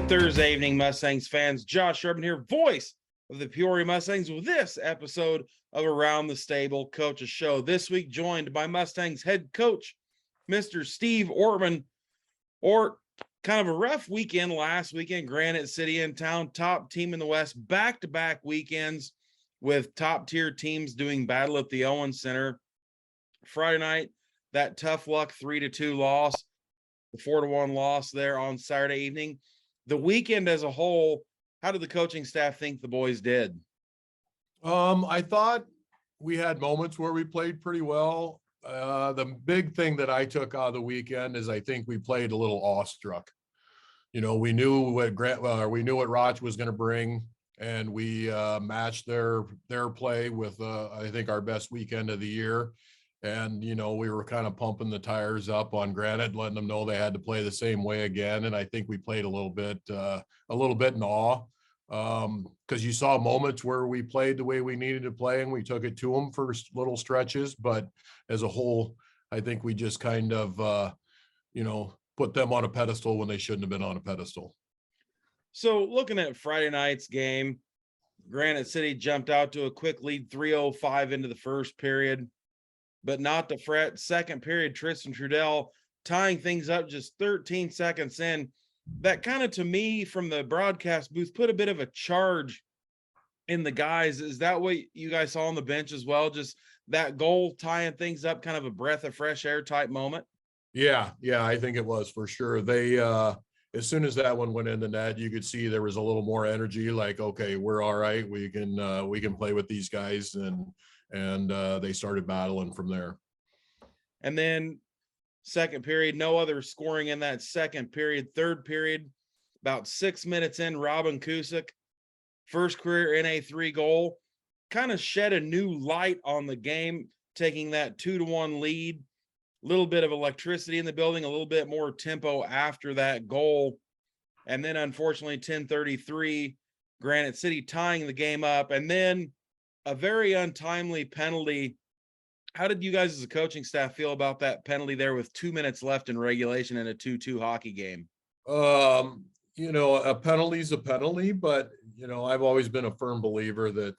Good Thursday evening, Mustangs fans. Josh Urban here, voice of the Peoria Mustangs, with this episode of Around the Stable Coaches Show. This week, joined by Mustangs head coach, Mr. Steve Ortman. Or kind of a rough weekend last weekend. Granite City in town, top team in the West, back-to-back weekends with top-tier teams doing battle at the Owens Center. Friday night, that tough luck 3-2 loss, the 4-1 loss there on Saturday evening. The weekend as a whole, how did the coaching staff think the boys did? I thought we had moments where we played pretty well. The big thing that I took out of the weekend is I think we played a little awestruck. You know, we knew what Roch was going to bring, and we matched their play with I think our best weekend of the year. And, you know, we were kind of pumping the tires up on Granite, letting them know they had to play the same way again. And I think we played a little bit in awe, because you saw moments where we played the way we needed to play and we took it to them for little stretches. But as a whole, I think we just kind of, put them on a pedestal when they shouldn't have been on a pedestal. So looking at Friday night's game, Granite City jumped out to a quick lead, 3:05 into the first period. But not to fret. Second period, Tristan Trudell tying things up just 13 seconds in. That kind of, to me, from the broadcast booth, put a bit of a charge in the guys. Is that what you guys saw on the bench as well? Just that goal tying things up, kind of a breath of fresh air type moment? Yeah, I think it was for sure. They, as soon as that one went in the net, you could see there was a little more energy, like, okay, we're all right. We can play with these guys. And they started battling from there. And then second period, no other scoring in that second period. Third period, about 6 minutes in, Robin Kusick, first career NA3 goal, kind of shed a new light on the game, taking that 2-1 lead. A little bit of electricity in the building, a little bit more tempo after that goal. And then unfortunately, 10:33, Granite City tying the game up. And then a very untimely penalty. How did you guys as a coaching staff feel about that penalty there with 2 minutes left in regulation in a 2-2 hockey game? A penalty's a penalty, but, I've always been a firm believer that,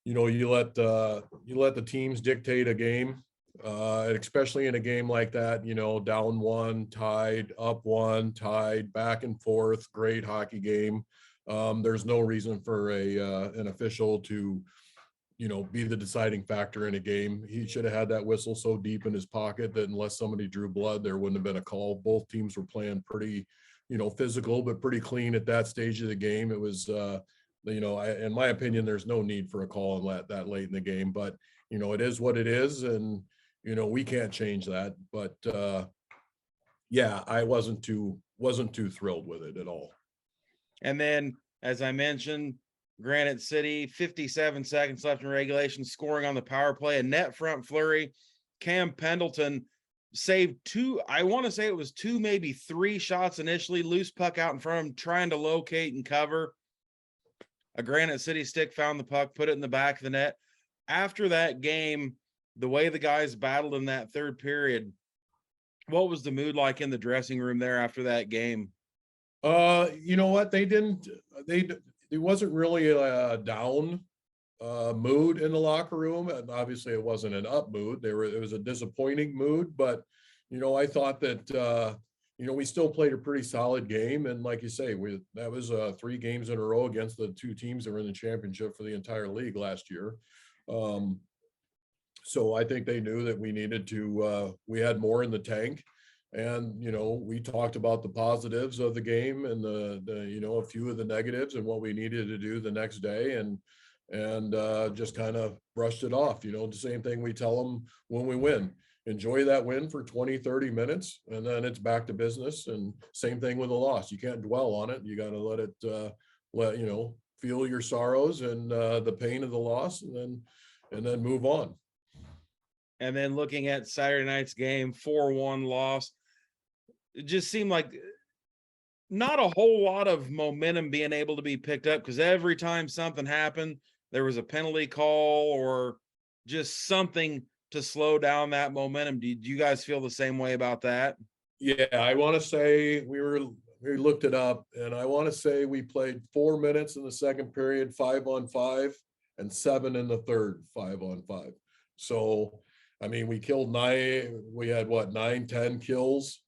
you let the teams dictate a game, especially in a game like that, down one, tied, up one, tied, back and forth, great hockey game. There's no reason for an official to be the deciding factor in a game. He should have had that whistle so deep in his pocket that unless somebody drew blood, there wouldn't have been a call. Both teams were playing pretty, physical, but pretty clean at that stage of the game. It was, in my opinion, there's no need for a call that late in the game, but, it is what it is. And, we can't change that, but I wasn't too thrilled with it at all. And then, as I mentioned, Granite City, 57 seconds left in regulation, scoring on the power play, a net front flurry. Cam Pendleton saved two, I want to say it was two, maybe three shots initially. Loose puck out in front of him, trying to locate and cover. A Granite City stick found the puck, put it in the back of the net. After that game, the way the guys battled in that third period, what was the mood like in the dressing room there after that game? You know what? It wasn't really a down mood in the locker room, and obviously it wasn't an up mood. It was a disappointing mood, but I thought that we still played a pretty solid game, and like you say, that was 3 games in a row against the 2 teams that were in the championship for the entire league last year. So I think they knew that we needed to. We had more in the tank. And, we talked about the positives of the game and a few of the negatives and what we needed to do the next day, and just kind of brushed it off. The same thing we tell them when we win. Enjoy that win for 20, 30 minutes, and then it's back to business. And same thing with a loss. You can't dwell on it. You got to let it, feel your sorrows and the pain of the loss, and then move on. And then looking at Saturday night's game, 4-1 loss, it just seemed like not a whole lot of momentum being able to be picked up, because every time something happened, there was a penalty call or just something to slow down that momentum. Do you guys feel the same way about that? Yeah, I want to say we were we looked it up, and I want to say we played 4 minutes in the second period, 5-on-5, and 7 in the third, 5-on-5. So, I mean, we killed nine. We had what, 9, 10 kills.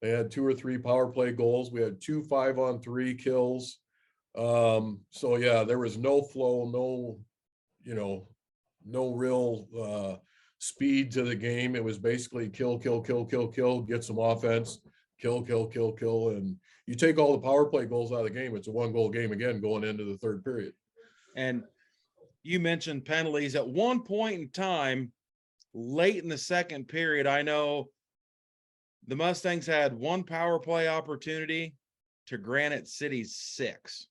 They had 2 or 3 power play goals. We had 2 5-on-3 kills. So yeah, there was no flow, no, you know, no real speed to the game. It was basically kill, kill, kill, kill, kill, get some offense, kill, kill, kill, kill. And you take all the power play goals out of the game, it's a 1-goal game again going into the third period. And you mentioned penalties. At one point in time, late in the second period, I know the Mustangs had 1 power play opportunity to Granite City's 6.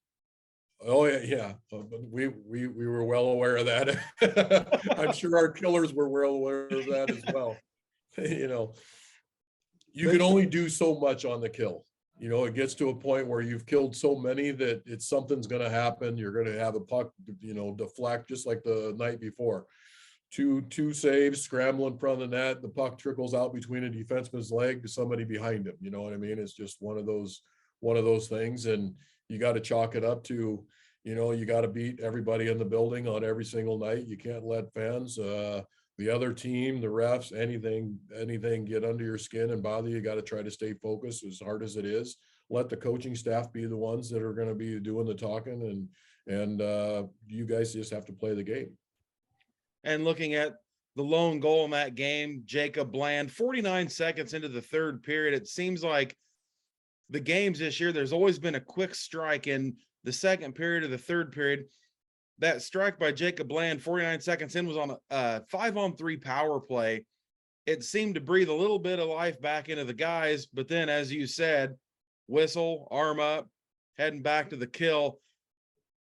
Oh yeah, yeah. But we were well aware of that. I'm sure our killers were well aware of that as well. You know, you can only do so much on the kill. You know, it gets to a point where you've killed so many that it's something's going to happen. You're going to have a puck, you know, deflect just like the night before. Two saves, scramble in front of the net. The puck trickles out between a defenseman's leg to somebody behind him. You know what I mean? It's just one of those things, and you got to chalk it up to, you know, you got to beat everybody in the building on every single night. You can't let fans, the other team, the refs, anything get under your skin and bother you. You got to try to stay focused as hard as it is. Let the coaching staff be the ones that are going to be doing the talking, and you guys just have to play the game. And looking at the lone goal in that game, Jacob Bland, 49 seconds into the third period, it seems like the games this year, there's always been a quick strike in the second period or the third period. That strike by Jacob Bland, 49 seconds in, was on a 5-on-3 power play. It seemed to breathe a little bit of life back into the guys, but then, as you said, whistle, arm up, heading back to the kill.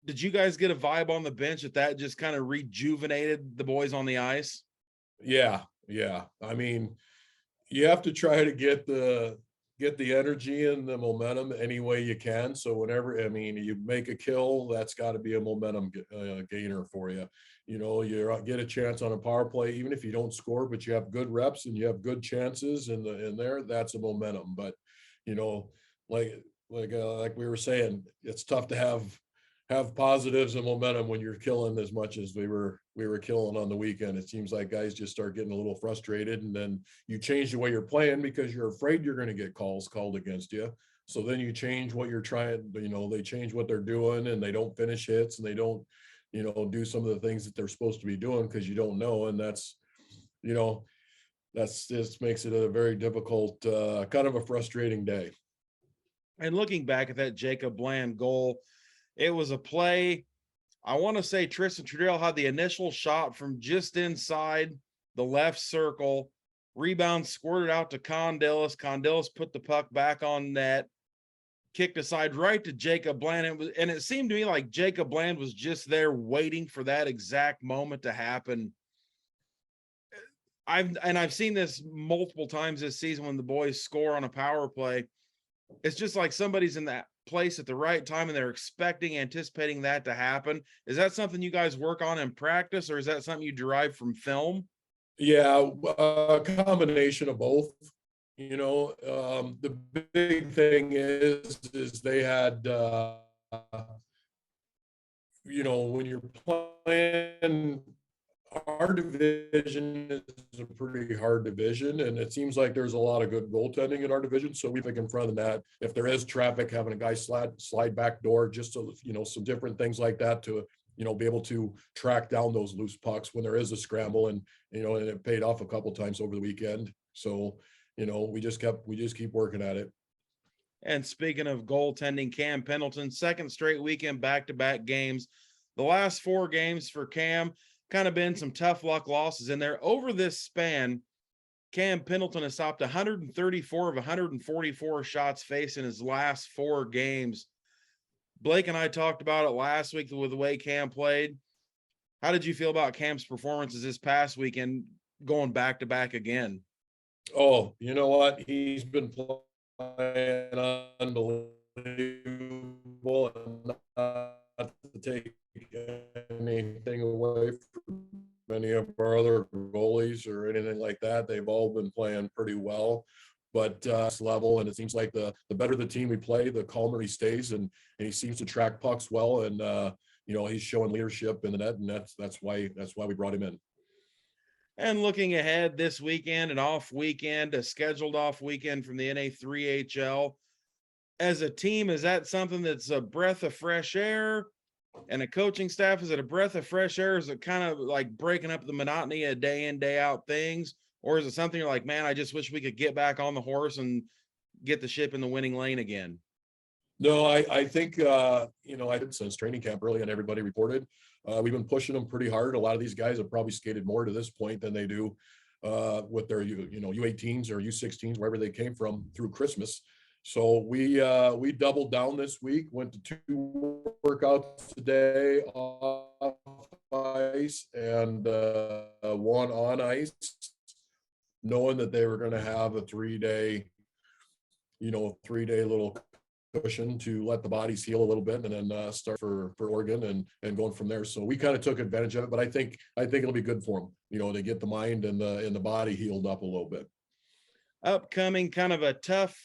Did you guys get a vibe on the bench that just kind of rejuvenated the boys on the ice? Yeah. I mean, you have to try to get the energy and the momentum any way you can. So whenever, I mean, you make a kill, that's got to be a momentum gainer for you. You know, you get a chance on a power play, even if you don't score, but you have good reps and you have good chances in there. That's a momentum. But you know, like we were saying, it's tough to have positives and momentum when you're killing as much as we were killing on the weekend. It seems like guys just start getting a little frustrated, and then you change the way you're playing because you're afraid you're going to get calls called against you. So then you change what you're trying, you know, they change what they're doing, and they don't finish hits, and they don't, you know, do some of the things that they're supposed to be doing because you don't know. And that's, you know, that's just makes it a very difficult, kind of a frustrating day. And looking back at that Jacob Bland goal, it was a play. I want to say Tristan Trudell had the initial shot from just inside the left circle. Rebound squirted out to Condellis. Condellis put the puck back on net, kicked aside right to Jacob Bland. And it seemed to me like Jacob Bland was just there waiting for that exact moment to happen. I've seen this multiple times this season when the boys score on a power play. It's just like somebody's in that place at the right time and they're anticipating that to happen. Is that something you guys work on in practice, or is that something you derive from film? Yeah, a combination of both. You know, the big thing is they had, you know, when you're playing, our division is a pretty hard division, and it seems like there's a lot of good goaltending in our division. So we think in front of that, if there is traffic, having a guy slide back door, just so, you know, some different things like that to, you know, be able to track down those loose pucks when there is a scramble. And, you know, and it paid off a couple times over the weekend. So, you know, we just keep working at it. And speaking of goaltending, Cam Pendleton, second straight weekend, back-to-back games. The last 4 games for Cam, kind of been some tough luck losses in there. Over this span, Cam Pendleton has stopped 134 of 144 shots faced in his last 4 games. Blake and I talked about it last week with the way Cam played. How did you feel about Cam's performances this past weekend, going back-to-back again? Oh, you know what? He's been playing unbelievable, and not to take anything away from any of our other goalies or anything like that. They've all been playing pretty well. but level, and it seems like the better the team we play, the calmer he stays, and he seems to track pucks well, and he's showing leadership in the net, and that's why we brought him in. And looking ahead this weekend, an off weekend, a scheduled off weekend from the NA3HL. As a team, is that something that's a breath of fresh air? And a coaching staff, is it a breath of fresh air? Is it kind of like breaking up the monotony of day in, day out things? Or is it something you're like, man, I just wish we could get back on the horse and get the ship in the winning lane again? No, I think, I did since training camp early and everybody reported, we've been pushing them pretty hard. A lot of these guys have probably skated more to this point than they do with their, U18s or U16s, wherever they came from through Christmas. So we doubled down this week, went to 2 workouts today off ice and 1 on ice, knowing that they were going to have a 3-day little cushion to let the bodies heal a little bit, and then start for Oregon and going from there. So we kind of took advantage of it, but I think it'll be good for them, to get the mind and the body healed up a little bit. Upcoming, kind of a tough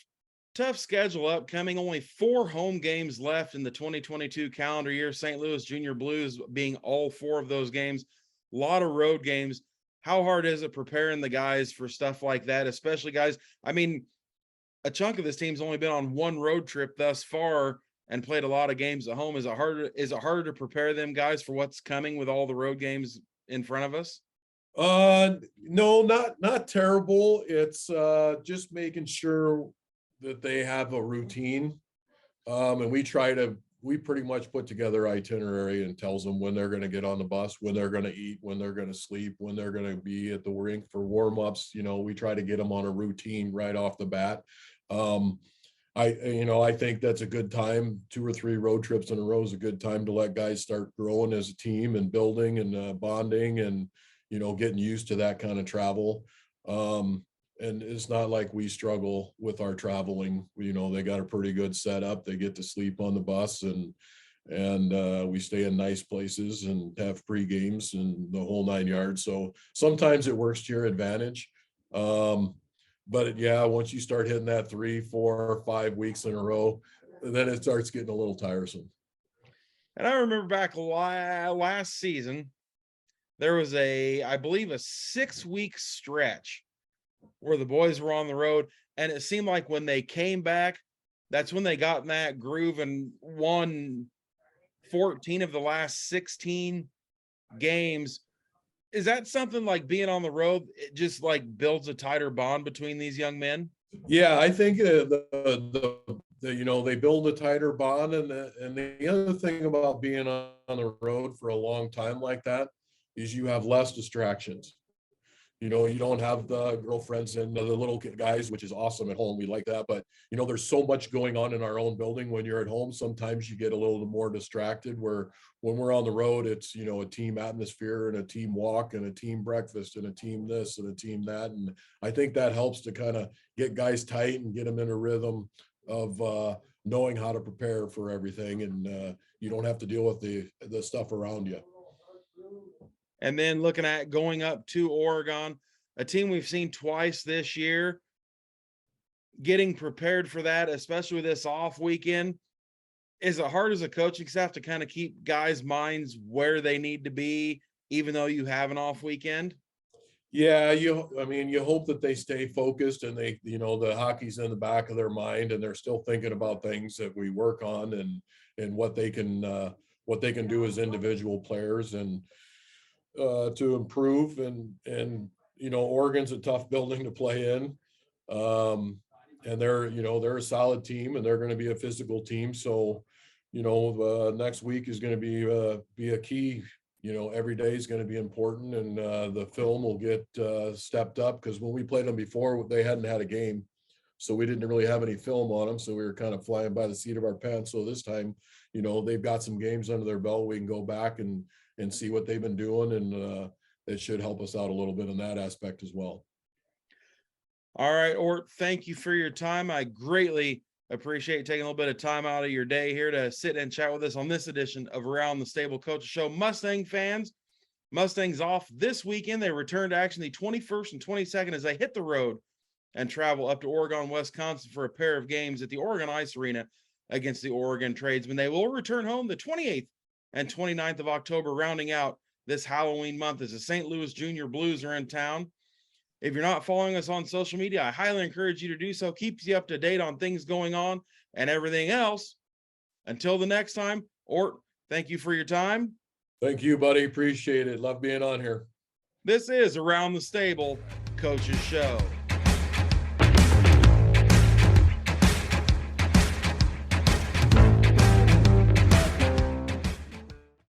schedule upcoming. Only 4 home games left in the 2022 calendar year. St. Louis Junior Blues being all 4 of those games. A lot of road games. How hard is it preparing the guys for stuff like that, especially guys? I mean, a chunk of this team's only been on 1 road trip thus far and played a lot of games at home. Is it harder to prepare them guys for what's coming with all the road games in front of us? No, not terrible. It's just making sure that they have a routine. And we pretty much put together itinerary and tells them when they're going to get on the bus, when they're going to eat, when they're going to sleep, when they're going to be at the rink for warm-ups. We try to get them on a routine right off the bat. I think that's a good time. 2 or 3 road trips in a row is a good time to let guys start growing as a team and building and bonding and, getting used to that kind of travel. And it's not like we struggle with our traveling. They got a pretty good setup. They get to sleep on the bus and we stay in nice places and have pre-games and the whole 9 yards. So sometimes it works to your advantage. But yeah, once you start hitting that 3, 4, 5 weeks in a row, then it starts getting a little tiresome. And I remember back last season, there was I believe a 6-week stretch where the boys were on the road, and it seemed like when they came back, that's when they got in that groove and won 14 of the last 16 games. Is that something like being on the road, it just like builds a tighter bond between these young men? Yeah, I think they build a tighter bond, and the other thing about being on the road for a long time like that is you have less distractions. You don't have the girlfriends and the little guys, which is awesome at home. We like that. But, there's so much going on in our own building. When you're at home, sometimes you get a little more distracted, where when we're on the road, it's, a team atmosphere and a team walk and a team breakfast and a team this and a team that. And I think that helps to kind of get guys tight and get them in a rhythm of knowing how to prepare for everything. And you don't have to deal with the stuff around you. And then looking at going up to Oregon, a team we've seen twice this year, getting prepared for that, especially with this off weekend. Is it hard as a coaching staff to kind of keep guys' minds where they need to be, even though you have an off weekend? Yeah, you hope that they stay focused and they, the hockey's in the back of their mind and they're still thinking about things that we work on and what they can do as individual players and to improve and Oregon's a tough building to play in. And they're a solid team and they're going to be a physical team. So, next week is going to be a key. Every day is going to be important, and the film will get stepped up, because when we played them before, they hadn't had a game, so we didn't really have any film on them. So we were kind of flying by the seat of our pants. So this time, they've got some games under their belt. We can go back and see what they've been doing, and it should help us out a little bit in that aspect as well. All right, Ort, thank you for your time. I greatly appreciate taking a little bit of time out of your day here to sit and chat with us on this edition of Around the Stable Coaches Show. Mustang fans, Mustangs off this weekend. They return to action the 21st and 22nd as they hit the road and travel up to Oregon, Wisconsin for a pair of games at the Oregon Ice Arena against the Oregon Tradesmen. They will return home the 28th and 29th of October, rounding out this Halloween month as the St. Louis Junior Blues are in town. If you're not following us on social media, I highly encourage you to do so. Keeps you up to date on things going on and everything else. Until the next time, Ort, thank you for your time. Thank you, buddy. Appreciate it. Love being on here. This is Around the Stable Coach's Show.